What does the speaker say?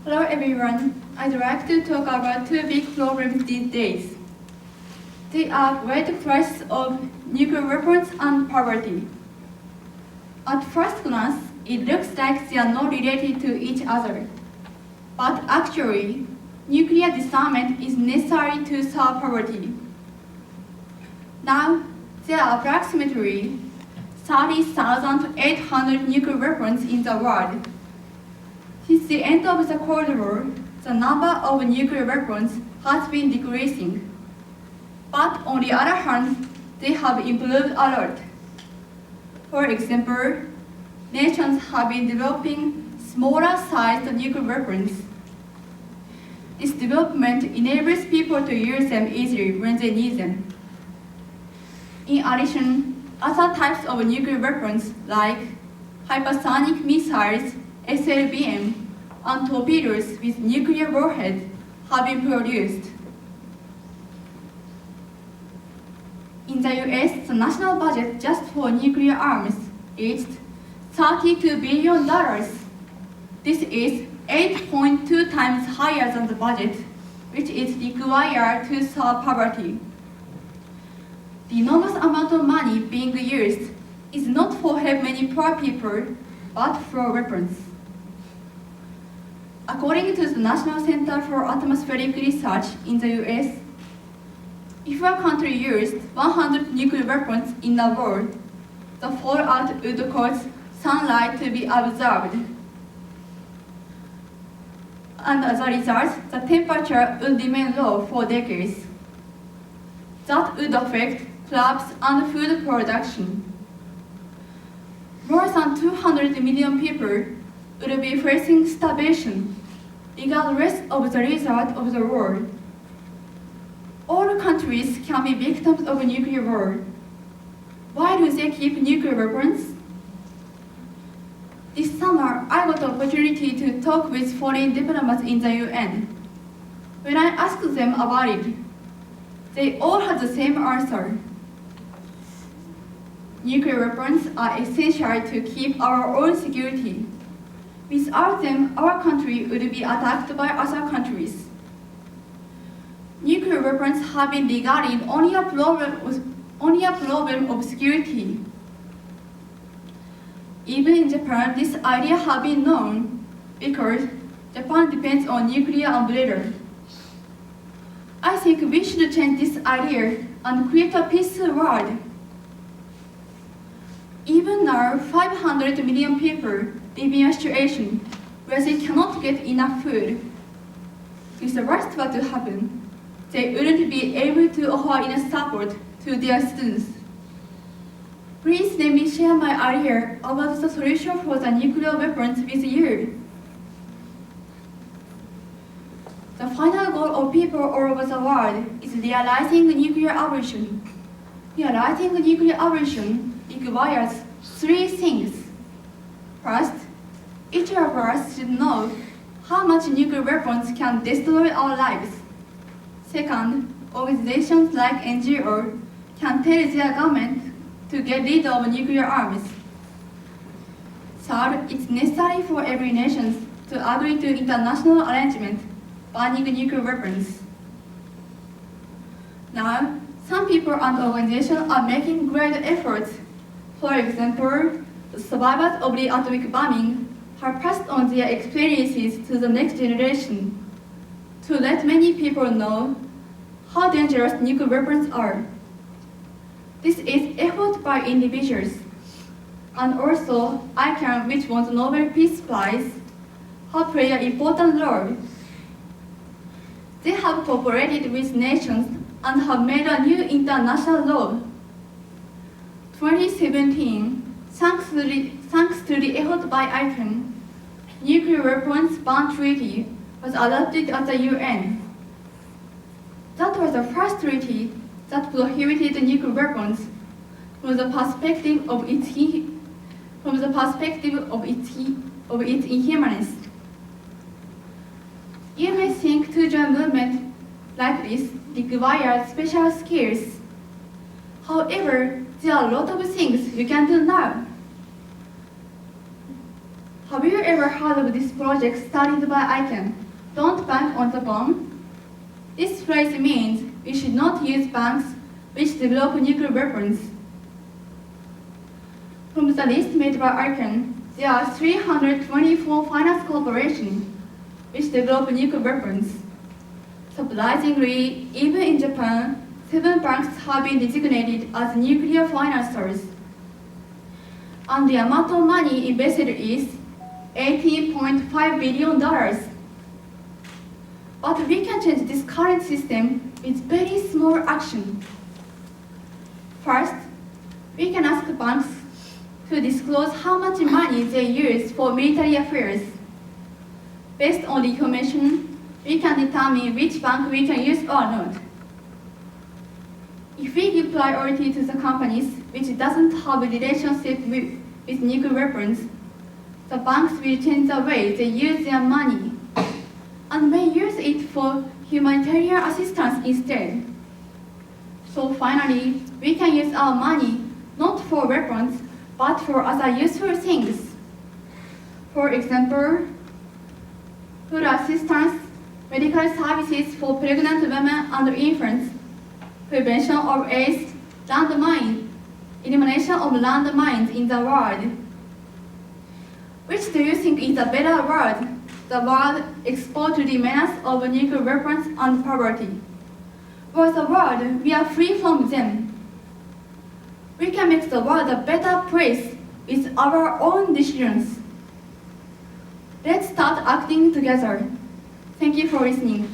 Hello everyone, I'd like to talk about two big problems these days. They are great crisis of nuclear weapons and poverty. At first glance, it looks like they are not related to each other. But actually, nuclear disarmament is necessary to solve poverty. Now, there are approximately 30,800 nuclear weapons in the world. Since the end of the Cold War, the number of nuclear weapons has been decreasing. But on the other hand, they have improved a lot. For example, nations have been developing smaller-sized nuclear weapons. This development enables people to use them easily when they need them. In addition, other types of nuclear weapons like hypersonic missiles, SLBM, and torpedoes with nuclear warheads have been produced. In the US, the national budget just for nuclear arms is $32 billion. This is 8.2 times higher than the budget, which is required to solve poverty. The enormous amount of money being used is not for help many poor people, but for weapons. According to the National Center for Atmospheric Research in the US, if a country used 100 nuclear weapons in a war, the fallout would cause sunlight to be absorbed. And as a result, the temperature would remain low for decades. That would affect crops and food production. More than 200 million people would be facing starvation, regardless of the result of the war. All countries can be victims of a nuclear war. Why do they keep nuclear weapons? This summer, I got the opportunity to talk with foreign diplomats in the UN. When I asked them about it, they all had the same answer. Nuclear weapons are essential to keep our own security. Without them, our country would be attacked by other countries. Nuclear weapons have been regarded only a problem of security. Even in Japan, this idea has been known because Japan depends on nuclear umbrella. I think we should change this idea and create a peaceful world. Even now, 500 million people live in a situation where they cannot get enough food. If the worst were to happen, they wouldn't be able to offer enough support to their students. Please let me share my idea about the solution for the nuclear weapons with you. The final goal of people all over the world is realizing nuclear abolition. Realizing nuclear abolition requires three things. First, each of us should know how much nuclear weapons can destroy our lives. Second, organizations like NGO can tell their government to get rid of nuclear arms. Third, it's necessary for every nation to agree to international arrangement banning nuclear weapons. Now, some people and organizations are making great efforts. For example, the survivors of the atomic bombing have passed on their experiences to the next generation to let many people know how dangerous nuclear weapons are. This is effort by individuals. And also, ICANN, which won the Nobel Peace Prize, have played an important role. They have cooperated with nations and have made a new international law. 2017, thanks to the effort by ICANN, Nuclear Weapons Ban Treaty was adopted at the UN. That was the first treaty that prohibited nuclear weapons from the perspective of its inhumanist. You may think to join a movement like this requires special skills. However, there are a lot of things you can do now. Have you ever heard of this project started by ICANN? Don't bank on the bomb? This phrase means we should not use banks which develop nuclear weapons. From the list made by ICANN, there are 324 finance corporations which develop nuclear weapons. Surprisingly, even in Japan, 7 banks have been designated as nuclear financiers. And the amount of money invested is $18.5 billion. But we can change this current system with very small action. First, we can ask banks to disclose how much money they use for military affairs. Based on the information, we can determine which bank we can use or not. If we give priority to the companies which doesn't have a relationship with nuclear weapons, the banks will change the way they use their money and may use it for humanitarian assistance instead. So finally, we can use our money not for weapons, but for other useful things. For example, food assistance, medical services for pregnant women and infants, prevention of AIDS, landmine, elimination of landmines in the world. Which do you think is a better world? The world exposed to the menace of nuclear weapons and poverty, or the world we are free from them? We can make the world a better place with our own decisions. Let's start acting together. Thank you for listening.